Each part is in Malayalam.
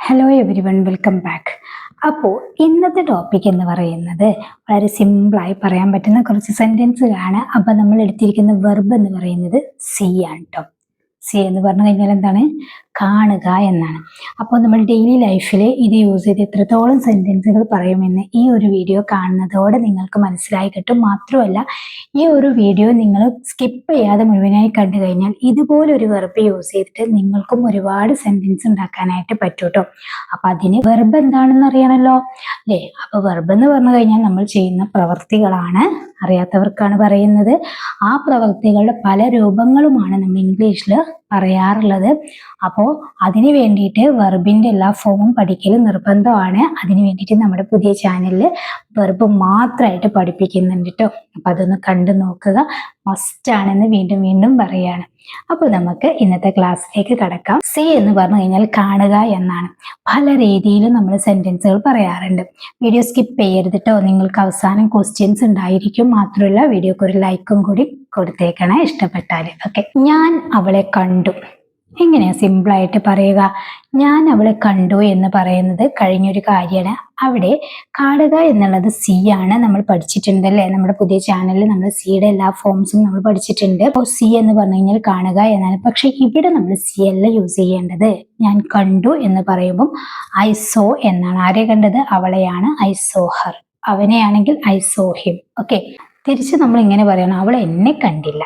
Hello every one, welcome back. അപ്പോൾ ഇന്നത്തെ ടോപ്പിക് എന്ന് പറയുന്നത് വളരെ സിമ്പിളായി പറയാൻ പറ്റുന്ന കുറച്ച് സെൻറ്റൻസുകളാണ്. അപ്പോൾ നമ്മൾ എടുത്തിരിക്കുന്ന വെർബ് എന്ന് പറയുന്നത് സീ ആണ് കേട്ടോ. സീ എന്ന് പറഞ്ഞു കഴിഞ്ഞാൽ എന്താണ്? കാണുക എന്നാണ്. അപ്പോൾ നമ്മൾ ഡെയിലി ലൈഫിൽ ഇത് യൂസ് ചെയ്ത് എത്രത്തോളം സെൻറ്റൻസുകൾ പറയുമെന്ന് ഈ ഒരു വീഡിയോ കാണുന്നതോടെ നിങ്ങൾക്ക് മനസ്സിലായി കിട്ടും. മാത്രമല്ല, ഈ ഒരു വീഡിയോ നിങ്ങൾ സ്കിപ്പ് ചെയ്യാതെ മുഴുവനായി കണ്ടു കഴിഞ്ഞാൽ ഇതുപോലൊരു വെർബ് യൂസ് ചെയ്തിട്ട് നിങ്ങൾക്കും ഒരുപാട് സെൻറ്റൻസ് ഉണ്ടാക്കാനായിട്ട് പറ്റും കേട്ടോ. അപ്പം അതിന് വെർബ് എന്താണെന്ന് അറിയണമല്ലോ അല്ലേ? അപ്പോൾ വെർബ് എന്ന് പറഞ്ഞു കഴിഞ്ഞാൽ നമ്മൾ ചെയ്യുന്ന പ്രവർത്തികളാണ്. അറിയാത്തവർക്കാണ് പറയുന്നത്. ആ പ്രവർത്തികളുടെ പല രൂപങ്ങളുമാണ് നമ്മൾ ഇംഗ്ലീഷിൽ പറയാറുള്ളത്. അപ്പോൾ അതിന് വേണ്ടിയിട്ട് വെർബിൻ്റെ എല്ലാ ഫോമും പഠിക്കൽ നിർബന്ധമാണ്. അതിന് വേണ്ടിയിട്ട് നമ്മുടെ പുതിയ ചാനലിൽ വെർബ് മാത്രമായിട്ട് പഠിപ്പിക്കുന്നുണ്ട് കേട്ടോ. അപ്പം അതൊന്ന് കണ്ടു നോക്കുക, മസ്റ്റാണെന്ന് വീണ്ടും വീണ്ടും പറയാണ്. അപ്പോൾ നമുക്ക് ഇന്നത്തെ ക്ലാസ്സിലേക്ക് കടക്കാം. സീ എന്ന് പറഞ്ഞു കഴിഞ്ഞാൽ കാണുക എന്നാണ്. പല രീതിയിലും നമ്മൾ സെൻറ്റൻസുകൾ പറയാറുണ്ട്. വീഡിയോ സ്കിപ്പ് ചെയ്യരുത് കേട്ടോ. നിങ്ങൾക്ക് അവസാനം ക്വസ്റ്റ്യൻസ് ഉണ്ടായിരിക്കും. മാത്രമല്ല, വീഡിയോക്ക് ഒരു ലൈക്കും കൂടി കൊടുത്തേക്കണേ ഇഷ്ടപ്പെട്ടാൽ. ഓക്കെ, ഞാൻ അവളെ കണ്ടു. എങ്ങനെയാ സിമ്പിളായിട്ട് പറയുക? ഞാൻ അവളെ കണ്ടു എന്ന് പറയുന്നത് കഴിഞ്ഞൊരു കാര്യമാണ്. അവിടെ കാണുക എന്നുള്ളത് സി ആണ്. നമ്മൾ പഠിച്ചിട്ടുണ്ട് അല്ലേ? നമ്മുടെ പുതിയ ചാനലിൽ നമ്മൾ സിയുടെ എല്ലാ ഫോംസും നമ്മൾ പഠിച്ചിട്ടുണ്ട്. അപ്പോൾ സി എന്ന് പറഞ്ഞു കഴിഞ്ഞാൽ കാണുക എന്നാണ്. പക്ഷെ ഇവിടെ നമ്മൾ സി അല്ല യൂസ് ചെയ്യേണ്ടത്. ഞാൻ കണ്ടു എന്ന് പറയുമ്പം ഐ സോ എന്നാണ്. ആരെ കണ്ടത്? അവളെയാണ്. I saw her. അവനെയാണെങ്കിൽ ഐ സോ ഹിം. ഓക്കെ, തിരിച്ച് നമ്മൾ ഇങ്ങനെ പറയണം, അവൾ എന്നെ കണ്ടില്ല.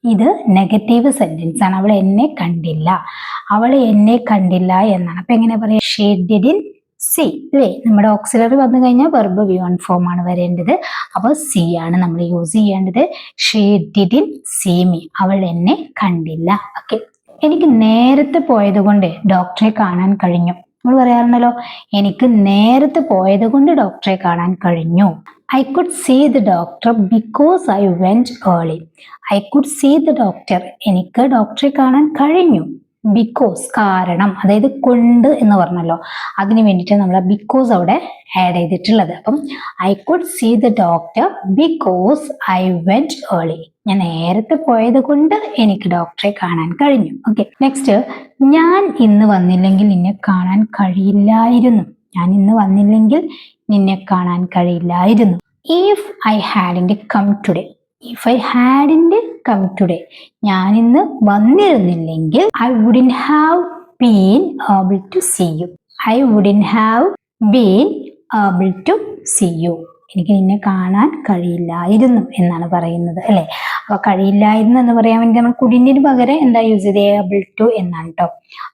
ഇത് നെഗറ്റീവ് സെന്റൻസ് ആണ്. അവൾ എന്നെ കണ്ടില്ല, അവൾ എന്നെ കണ്ടില്ല എന്നാണ്. അപ്പൊ എങ്ങനെ പറയാം? ഷീ ഡിഡ്ന്റ് സീ അല്ലേ? നമ്മുടെ ഓക്സിലറി വന്നു കഴിഞ്ഞാൽ വെർബ് V1 ഫോം ആണ് വരേണ്ടത്. അപ്പോൾ സി ആണ് നമ്മൾ യൂസ് ചെയ്യേണ്ടത്. She didn't see me. അവൾ എന്നെ കണ്ടില്ല. ഓക്കെ, എനിക്ക് നേരത്തെ പോയത് കൊണ്ട് ഡോക്ടറെ കാണാൻ കഴിഞ്ഞു. നമ്മൾ പറയാറുണ്ടല്ലോ, എനിക്ക് നേരത്തെ പോയത് കൊണ്ട് ഡോക്ടറെ കാണാൻ കഴിഞ്ഞു. I could see the doctor because I went early. I could see the doctor. എനിക്ക് ഡോക്ടറെ കാണാൻ കഴിഞ്ഞു. ബിക്കോസ്, കാരണം, അതായത് കൊണ്ട് എന്ന് പറഞ്ഞല്ലോ, അതിന് വേണ്ടിയിട്ട് നമ്മൾ ബിക്കോസ് അവിടെ ആഡ് ചെയ്തിട്ടുള്ളത്. അപ്പം I could see the doctor because I went early. ഞാൻ നേരത്തെ പോയത് കൊണ്ട് എനിക്ക് ഡോക്ടറെ കാണാൻ കഴിഞ്ഞു. ഓക്കെ, നെക്സ്റ്റ്, ഞാൻ ഇന്ന് വന്നില്ലെങ്കിൽ നിന്നെ കാണാൻ കഴിയില്ലായിരുന്നു. ഞാൻ ഇന്ന് വന്നില്ലെങ്കിൽ നിന്നെ കാണാൻ കഴിയില്ലായിരുന്നു. If I hadn't come today. If I hadn't come today, ഞാൻ ഇന്ന് വന്നിരുന്നില്ലെങ്കിൽ I wouldn't have been able to see you. I wouldn't have been able to see you. എനിക്ക് നിന്നെ കാണാൻ കഴിയില്ലായിരുന്നു എന്നാണ് പറയുന്നത് അല്ലെ? അപ്പൊ കഴിയില്ലായിരുന്നു എന്ന് പറയാൻ വേണ്ടി നമ്മൾ കുഡിന് പകരം എന്താ യൂസ് ചെയ്ത്? ഏബിൾ ടു എന്നാണ് കേട്ടോ.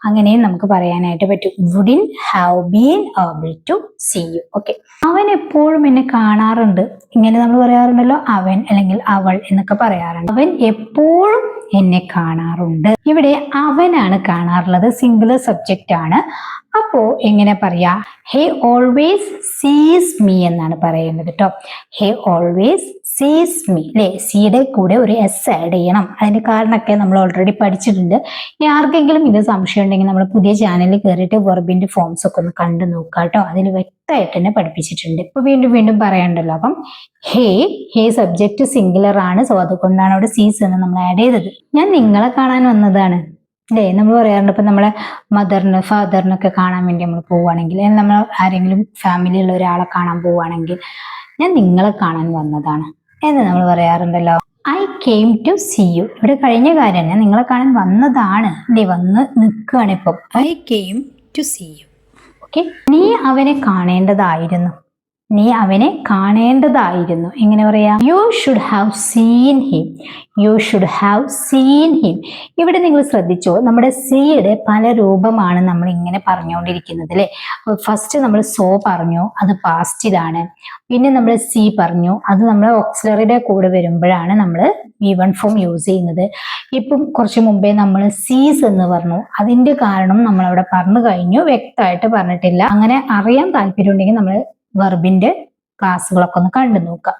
അങ്ങനെയും നമുക്ക് പറയാനായിട്ട് പറ്റും. Wouldn't have been able to see you. Okay, അവൻ എപ്പോഴും എന്നെ കാണാറുണ്ട്. ഇങ്ങനെ നമ്മൾ പറയാറുണ്ടല്ലോ, അവൻ അല്ലെങ്കിൽ അവൾ എന്നൊക്കെ പറയാറുണ്ട്. അവൻ എപ്പോഴും എന്നെ കാണാറുണ്ട്. ഇവിടെ അവനാണ് കാണാറുള്ളത്, സിംഗുലർ സബ്ജക്റ്റ് ആണ്. അപ്പോ എങ്ങനെ പറയാ? ഹേ ഓൾവേസ് സീസ് മീ എന്നാണ് പറയുന്നത് കേട്ടോ. ഹേ ഓൾവേസ് സീസ് മീ അല്ലെ? സിയുടെ കൂടെ ഒരു എസ് ആഡ് ചെയ്യണം. അതിന്റെ കാരണമൊക്കെ നമ്മൾ ഓൾറെഡി പഠിച്ചിട്ടുണ്ട്. ഇനി ആർക്കെങ്കിലും ഇത് സംശയം ഉണ്ടെങ്കിൽ നമ്മൾ പുതിയ ചാനലിൽ കയറിയിട്ട് വെർബിന്റെ ഫോംസ് ഒക്കെ ഒന്ന് കണ്ടു നോക്കുക കേട്ടോ. അതിൽ വ്യക്തമായിട്ട് തന്നെ പഠിപ്പിച്ചിട്ടുണ്ട്. ഇപ്പൊ വീണ്ടും വീണ്ടും പറയണ്ടല്ലോ. അപ്പം ഹേ സബ്ജക്റ്റ് സിംഗുലർ ആണ്. സോ അതുകൊണ്ടാണ് അവിടെ സീസ് എന്ന് നമ്മൾ ആഡ് ചെയ്തത്. ഞാൻ നിങ്ങളെ കാണാൻ വന്നതാണ് അല്ലേ? നമ്മൾ പറയാറുണ്ട്, ഇപ്പൊ നമ്മളെ മദറിന് ഫാദറിനൊക്കെ കാണാൻ വേണ്ടി നമ്മൾ പോവുകയാണെങ്കിൽ, നമ്മൾ ആരെങ്കിലും ഫാമിലിയുള്ള ഒരാളെ കാണാൻ പോവുകയാണെങ്കിൽ, ഞാൻ നിങ്ങളെ കാണാൻ വന്നതാണ് എന്ന് നമ്മൾ പറയാറുണ്ടല്ലോ. I came to see you. ഇവിടെ കഴിഞ്ഞ കാര്യം തന്നെ, നിങ്ങളെ കാണാൻ വന്നതാണ് അല്ലേ? വന്ന് നിൽക്കുകയാണ് ഇപ്പം. I came to see you. Okay, നീ അവനെ കാണേണ്ടതായിരുന്നു. നീ അവനെ കാണേണ്ടതായിരുന്നു. എങ്ങനെ പറയാ? You should have seen him. You should have seen him. ഇവിടെ നിങ്ങൾ ശ്രദ്ധിച്ചോ, നമ്മുടെ സിയുടെ പല രൂപമാണ് നമ്മൾ ഇങ്ങനെ പറഞ്ഞുകൊണ്ടിരിക്കുന്നത് അല്ലെ? ഫസ്റ്റ് നമ്മൾ സോ പറഞ്ഞു, അത് പാസ്റ്റിലാണ്. പിന്നെ നമ്മൾ സി പറഞ്ഞു, അത് നമ്മൾ ഓക്സിലറിയുടെ കൂടെ വരുമ്പോഴാണ് നമ്മൾ V1 ഫോം യൂസ് ചെയ്യുന്നത്. ഇപ്പം കുറച്ച് മുമ്പേ നമ്മൾ സീസ് എന്ന് പറഞ്ഞു. അതിന്റെ കാരണം നമ്മൾ അവിടെ പറഞ്ഞു കഴിഞ്ഞു, വ്യക്തമായിട്ട് പറഞ്ഞിട്ടില്ല. അങ്ങനെ അറിയാൻ താല്പര്യം ഉണ്ടെങ്കിൽ നമ്മൾ വെർബിന്റെ ക്ലാസ്സുകളൊക്കെ ഒന്ന് കണ്ടു നോക്കാം.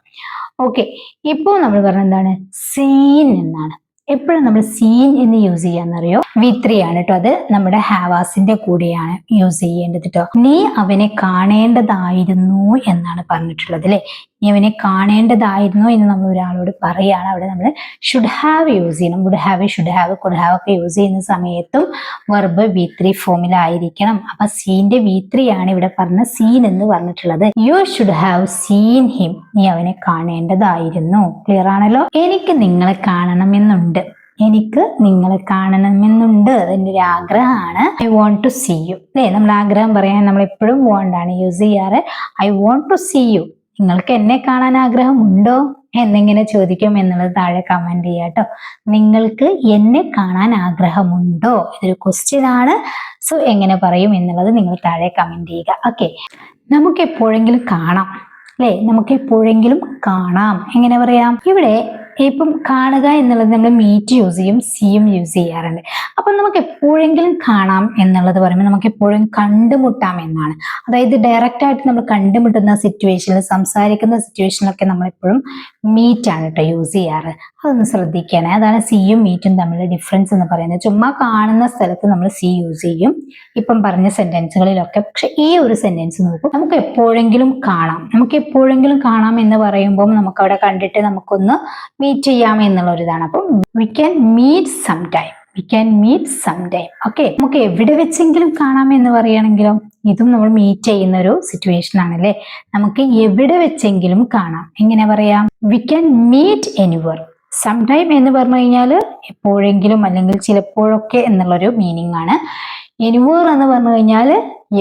ഓക്കെ, ഇപ്പോൾ നമ്മൾ പറഞ്ഞ എന്താണ്? സീൻ എന്നാണ്. എപ്പോഴും നമ്മൾ സീൻ എന്ന് യൂസ് ചെയ്യാന്നറിയോ? V3 ആണ് കേട്ടോ. അത് നമ്മുടെ ഹാവാസിന്റെ കൂടെയാണ് യൂസ് ചെയ്യേണ്ടത് കേട്ടോ. നീ അവനെ കാണേണ്ടതായിരുന്നു എന്നാണ് പറഞ്ഞിട്ടുള്ളത് അല്ലെ? നീ അവനെ കാണേണ്ടതായിരുന്നു എന്ന് നമ്മൾ ഒരാളോട് പറയുകയാണ്. അവിടെ നമ്മൾ ഷുഡ് ഹാവ് യൂസ് ചെയ്യണം. Would have, should have, could have ഒക്കെ യൂസ് ചെയ്യുന്ന സമയത്തും വെർബ് V3 ഫോമിലായിരിക്കണം. അപ്പൊ സീന്റെ V3 ആണ് ഇവിടെ പറഞ്ഞ സീൻ എന്ന് പറഞ്ഞിട്ടുള്ളത്. U should have seen him, നീ അവനെ കാണേണ്ടതായിരുന്നു. ക്ലിയർ ആണല്ലോ. എനിക്ക് നിങ്ങളെ കാണണമെന്നുണ്ട്, എനിക്ക് നിങ്ങളെ കാണണമെന്നുണ്ട്, അതിൻ്റെ ഒരു ആഗ്രഹമാണ്. I want to see you അല്ലേ. നമ്മൾ ആഗ്രഹം പറയാൻ നമ്മൾ എപ്പോഴും വോണ്ട് ആണ് യൂസ് ചെയ്യാറ്. I want to see you, നിങ്ങൾക്ക് എന്നെ കാണാൻ ആഗ്രഹമുണ്ടോ എന്നിങ്ങനെ ചോദിക്കും എന്നുള്ളത് താഴെ കമന്റ് ചെയ്യാം കേട്ടോ. നിങ്ങൾക്ക് എന്നെ കാണാൻ ആഗ്രഹമുണ്ടോ, ഇതൊരു ക്വസ്റ്റ്യൻ ആണ്. സോ എങ്ങനെ പറയും എന്നുള്ളത് നിങ്ങൾ താഴെ കമന്റ് ചെയ്യുക. ഓക്കെ, നമുക്ക് എപ്പോഴെങ്കിലും കാണാം അല്ലെ, നമുക്ക് എപ്പോഴെങ്കിലും കാണാം എങ്ങനെ പറയാം? ഇവിടെ ഇപ്പം കാണുക എന്നുള്ളത് നമ്മൾ മീറ്റ് യൂസ് ചെയ്യും, സിയും യൂസ് ചെയ്യാറുണ്ട്. അപ്പൊ നമുക്ക് എപ്പോഴെങ്കിലും കാണാം എന്നുള്ളത് പറയുമ്പോൾ നമുക്ക് എപ്പോഴും കണ്ടുമുട്ടാം എന്നാണ്. അതായത് ഡയറക്റ്റ് ആയിട്ട് നമ്മൾ കണ്ടുമുട്ടുന്ന സിറ്റുവേഷനിൽ, സംസാരിക്കുന്ന സിറ്റുവേഷനിലൊക്കെ നമ്മൾ എപ്പോഴും മീറ്റ് ആണ് കേട്ടോ യൂസ് ചെയ്യാറ്. അതൊന്ന് ശ്രദ്ധിക്കണേ. അതാണ് സിയും മീറ്റും തമ്മിലുള്ള ഡിഫറൻസ് എന്ന് പറയുന്നത്. ചുമ്മാ കാണുന്ന സ്ഥലത്ത് നമ്മൾ സി യൂസ് ചെയ്യും ഇപ്പം പറഞ്ഞ സെന്റൻസുകളിലൊക്കെ. പക്ഷെ ഈ ഒരു സെന്റൻസ് നോക്കും, നമുക്ക് എപ്പോഴെങ്കിലും കാണാം. നമുക്ക് എപ്പോഴെങ്കിലും കാണാം എന്ന് പറയുമ്പോൾ നമുക്ക് അവിടെ കണ്ടിട്ട് നമുക്കൊന്ന് മീറ്റ് ചെയ്യാം എന്നുള്ള ഒരു ഇതാണ്. അപ്പം we can meet some time, we can meet some time. Okay, നമുക്ക് എവിടെ വെച്ചെങ്കിലും കാണാം എന്ന് പറയുകയാണെങ്കിലോ, ഇതും നമ്മൾ മീറ്റ് ചെയ്യുന്ന ഒരു സിറ്റുവേഷൻ ആണല്ലേ. നമുക്ക് എവിടെ വെച്ചെങ്കിലും കാണാം. എങ്ങനെ പറയാം? We can meet anywhere. Some time എന്ന് പറഞ്ഞു കഴിഞ്ഞാൽ എപ്പോഴെങ്കിലും അല്ലെങ്കിൽ ചിലപ്പോഴൊക്കെ എന്നുള്ളൊരു മീനിങ് ആണ്. എനിവർ എന്ന് പറഞ്ഞു കഴിഞ്ഞാൽ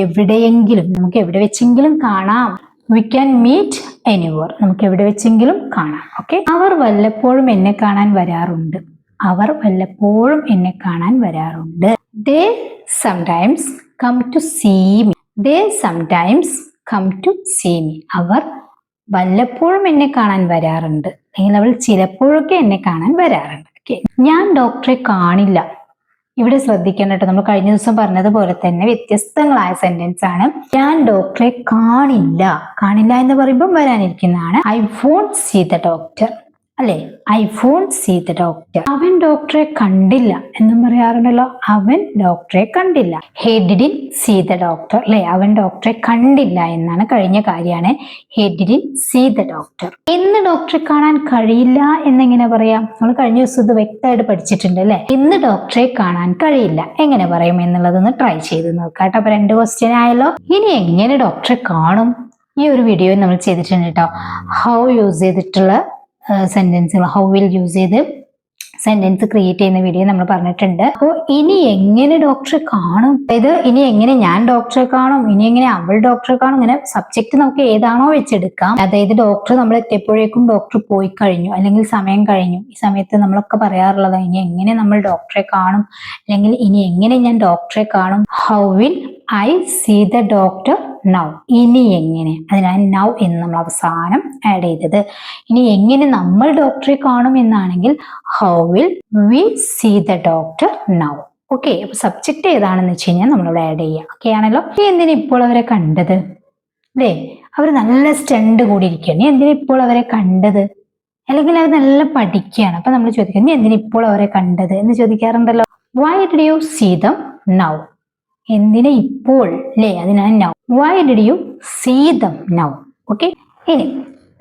എവിടെയെങ്കിലും, നമുക്ക് എവിടെ വെച്ചെങ്കിലും കാണാം. വി ക്യാൻ മീറ്റ് എനിവർ, നമുക്ക് എവിടെ വെച്ചെങ്കിലും കാണാം. ഓക്കെ, അവർ വല്ലപ്പോഴും എന്നെ കാണാൻ വരാറുണ്ട്. അവർ വല്ലപ്പോഴും എന്നെ കാണാൻ വരാറുണ്ട്. They sometimes come to see me. They sometimes come to see me. അവർ വല്ലപ്പോഴും എന്നെ കാണാൻ വരാറുണ്ട്, അല്ലെങ്കിൽ അവൾ ചിലപ്പോഴൊക്കെ എന്നെ കാണാൻ വരാറുണ്ട്. ഓക്കെ, ഞാൻ ഡോക്ടറെ കാണില്ല. ഇവിടെ ശ്രദ്ധിക്കണം കേട്ടോ, നമ്മൾ കഴിഞ്ഞ ദിവസം പറഞ്ഞതുപോലെ തന്നെ വ്യത്യസ്തങ്ങളായ സെന്റൻസ് ആണ്. ഞാൻ ഡോക്ടറെ കാണില്ല. കാണില്ല എന്ന് പറയുമ്പോൾ വരാനിരിക്കുന്നതാണ്. I won't see the doctor അല്ലെ, I won't see the doctor. അവൻ ഡോക്ടറെ കണ്ടില്ല എന്നും പറയാറുണ്ടല്ലോ. അവൻ ഡോക്ടറെ കണ്ടില്ല. He didn't see the doctor അല്ലെ, അവൻ ഡോക്ടറെ കണ്ടില്ല എന്നാണ്, കഴിഞ്ഞ കാര്യമാണ്. He didn't see the doctor. ഇന്ന് ഡോക്ടറെ കാണാൻ കഴിയില്ല എന്നെങ്ങനെ പറയാം? നമ്മൾ കഴിഞ്ഞ ദിവസം ഇത് വ്യക്തമായിട്ട് പഠിച്ചിട്ടുണ്ട് അല്ലെ. ഇന്ന് ഡോക്ടറെ കാണാൻ കഴിയില്ല എങ്ങനെ പറയും എന്നുള്ളതൊന്ന് ട്രൈ ചെയ്ത് നോക്കാം കേട്ടോ. അപ്പൊ 2 ക്വസ്റ്റ്യൻ ആയല്ലോ. ഇനി എങ്ങനെ ഡോക്ടറെ കാണും? ഈ ഒരു വീഡിയോ നമ്മൾ ചെയ്തിട്ടുണ്ട് കേട്ടോ. ഹൗ യൂസ് ചെയ്തിട്ടുള്ള സെന്റൻസുകൾ, ഹൗ വിൽ യൂസ് ചെയ്ത് സെന്റൻസ് ക്രിയേറ്റ് ചെയ്യുന്ന വീഡിയോ നമ്മൾ പറഞ്ഞിട്ടുണ്ട്. അപ്പോൾ ഇനി എങ്ങനെ ഡോക്ടറെ കാണും, അതായത് ഇനി എങ്ങനെ ഞാൻ ഡോക്ടറെ കാണും, ഇനി എങ്ങനെ അവൾ ഡോക്ടറെ കാണും, ഇങ്ങനെ സബ്ജക്ട് നമുക്ക് ഏതാണോ വെച്ചെടുക്കാം. അതായത് ഡോക്ടർ നമ്മൾ എത്തിയപ്പോഴേക്കും ഡോക്ടർ പോയി കഴിഞ്ഞു അല്ലെങ്കിൽ സമയം കഴിഞ്ഞു. ഈ സമയത്ത് നമ്മളൊക്കെ പറയാറുള്ളത് ഇനി എങ്ങനെ നമ്മൾ ഡോക്ടറെ കാണും, അല്ലെങ്കിൽ ഇനി എങ്ങനെ ഞാൻ ഡോക്ടറെ കാണും. How will I see the doctor now. ഇനി എങ്ങനെ, അതിനാണ് നൗ എന്ന് നമ്മൾ അവസാനം ആഡ് ചെയ്തത്. ഇനി എങ്ങനെ നമ്മൾ ഡോക്ടറെ കാണും എന്നാണെങ്കിൽ how will we see the doctor now. Okay, അപ്പൊ സബ്ജക്ട് ഏതാണെന്ന് വെച്ച് കഴിഞ്ഞാൽ നമ്മളിവിടെ ആഡ് ചെയ്യാം. ഓക്കെ ആണല്ലോ. എന്തിനാ ഇപ്പോൾ അവരെ കണ്ടത് അല്ലേ? അവർ നല്ല സ്റ്റണ്ട് കൂടി ഇരിക്കുകയാണ്. നീ എന്തിനാ ഇപ്പോൾ അവരെ കണ്ടത്? അല്ലെങ്കിൽ അവർ നല്ല പഠിക്കുകയാണ്. അപ്പൊ നമ്മൾ ചോദിക്കുന്നത് നീ എന്തിനാ ഇപ്പോൾ അവരെ കണ്ടത് എന്ന് ചോദിക്കാറുണ്ടല്ലോ. Why did you see them now? എന്തിനാ ഇപ്പോൾ അല്ലേ, അതിനാണ് now. Why did you see them now? Okay, ഇനി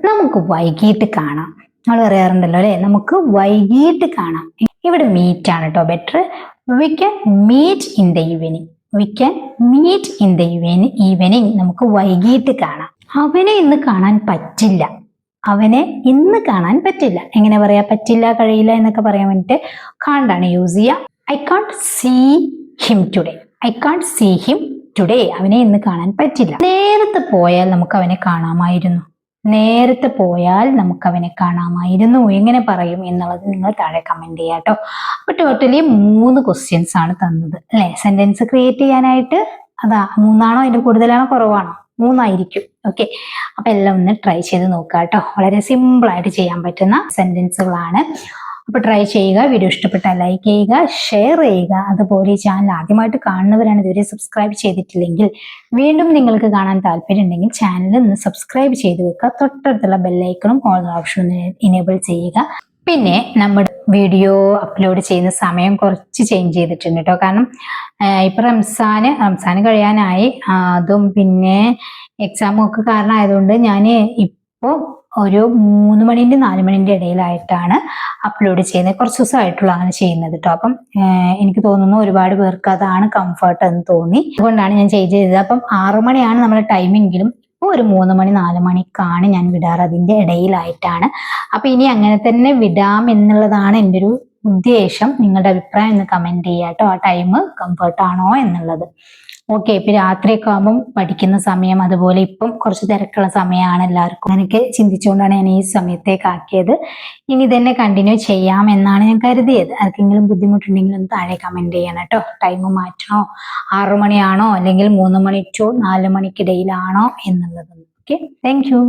നമുക്ക് വൈകിട്ട് കാണാം. നമ്മൾ പറയാറുണ്ടല്ലോ അല്ലെ, നമുക്ക് വൈകിട്ട് കാണാം. ഇവിടെ മീറ്റ് ആണ് കേട്ടോ better. We can meet in the evening. We can meet in the evening. നമുക്ക് വൈകിട്ട് കാണാം. അവനെ ഇന്ന് കാണാൻ പറ്റില്ല. അവനെ ഇന്ന് കാണാൻ പറ്റില്ല എങ്ങനെ പറയാ? പറ്റില്ല, കഴിയില്ല എന്നൊക്കെ പറയാൻ വേണ്ടിട്ട് കാണ്ടാണ് യൂസ് ചെയ്യുക. I can't see him today. I can't see him today. അവനെ ഇന്ന് കാണാൻ പറ്റില്ല. നേരത്തെ പോയാൽ നമുക്ക് അവനെ കാണാമായിരുന്നു. നേരത്തെ പോയാൽ നമുക്ക് അവനെ കാണാമായിരുന്നു. എങ്ങനെ പറയും എന്നുള്ളത് നിങ്ങൾ താഴെ കമന്റ് ചെയ്യാം കേട്ടോ. അപ്പൊ ടോട്ടലി 3 ക്വസ്റ്റ്യൻസ് ആണ് തന്നത് അല്ലെ, സെന്റൻസ് ക്രിയേറ്റ് ചെയ്യാനായിട്ട്. അതാ 3ആണോ, അതിന്റെ കൂടുതലാണോ, കുറവാണോ? 3 ആയിരിക്കും. ഓക്കെ, അപ്പൊ എല്ലാം ഒന്ന് ട്രൈ ചെയ്ത് നോക്കാം കേട്ടോ. വളരെ സിമ്പിൾ ആയിട്ട് ചെയ്യാൻ പറ്റുന്ന സെന്റൻസുകളാണ്. അപ്പൊ ട്രൈ ചെയ്യുക. വീഡിയോ ഇഷ്ടപ്പെട്ടാൽ ലൈക്ക് ചെയ്യുക, ഷെയർ ചെയ്യുക. അതുപോലെ ഈ ചാനൽ ആദ്യമായിട്ട് കാണുന്നവരാണ്, ഇതുവരെ സബ്സ്ക്രൈബ് ചെയ്തിട്ടില്ലെങ്കിൽ വീണ്ടും നിങ്ങൾക്ക് കാണാൻ താല്പര്യം ഉണ്ടെങ്കിൽ ചാനൽ ഒന്ന് സബ്സ്ക്രൈബ് ചെയ്ത് വെക്കുക. തൊട്ടടുത്തുള്ള ബെല്ലൈക്കണും ഓൾ ഓപ്ഷൻ ഇനേബിൾ ചെയ്യുക. പിന്നെ നമ്മുടെ വീഡിയോ അപ്ലോഡ് ചെയ്യുന്ന സമയം കുറച്ച് ചേഞ്ച് ചെയ്തിട്ടുണ്ട് കേട്ടോ. കാരണം ഇപ്പൊ റംസാന് കഴിയാനായി, അതും പിന്നെ എക്സാമും ഒക്കെ കാരണമായതുകൊണ്ട് ഞാൻ ഇപ്പോൾ ഒരു 3 മണിന്റെ 4 മണിന്റെ ഇടയിലായിട്ടാണ് അപ്ലോഡ് ചെയ്യുന്നത്. കുറച്ച് ദിവസമായിട്ടുള്ള അങ്ങനെ ചെയ്യുന്നത് കേട്ടോ. അപ്പം എനിക്ക് തോന്നുന്നു ഒരുപാട് പേർക്ക് അതാണ് കംഫർട്ട് എന്ന് തോന്നി, അതുകൊണ്ടാണ് ഞാൻ ചെയ്തത്. അപ്പം 6 മണിയാണ് നമ്മുടെ ടൈമെങ്കിലും ഇപ്പോൾ ഒരു 3 മണി 4 മണിക്കാണ് ഞാൻ വിടാറ്, അതിന്റെ ഇടയിലായിട്ടാണ്. അപ്പൊ ഇനി അങ്ങനെ തന്നെ വിടാം എന്നുള്ളതാണ് എൻ്റെ ഒരു ഉദ്ദേശം. നിങ്ങളുടെ അഭിപ്രായം ഒന്ന് കമന്റ് ചെയ്യാം കേട്ടോ, ആ ടൈം കംഫർട്ട് ആണോ എന്നുള്ളത്. ഓക്കെ, ഇപ്പൊ രാത്രിയൊക്കെ ആകുമ്പം പഠിക്കുന്ന സമയം, അതുപോലെ ഇപ്പം കുറച്ച് തിരക്കുള്ള സമയമാണ് എല്ലാവർക്കും. അങ്ങനെയൊക്കെ ചിന്തിച്ചുകൊണ്ടാണ് ഞാൻ ഈ സമയത്തേക്ക് ആക്കിയത്. ഇനി തന്നെ കണ്ടിന്യൂ ചെയ്യാം എന്നാണ് ഞാൻ കരുതിയത്. ആർക്കെങ്കിലും ബുദ്ധിമുട്ടുണ്ടെങ്കിൽ ഒന്ന് താഴെ കമന്റ് ചെയ്യണം കേട്ടോ. ടൈം മാറ്റണോ, 6 മണിയാണോ അല്ലെങ്കിൽ 3 മണി ടു 4 മണിക്കിടയിലാണോ എന്നുള്ളത്. Okay, thank you.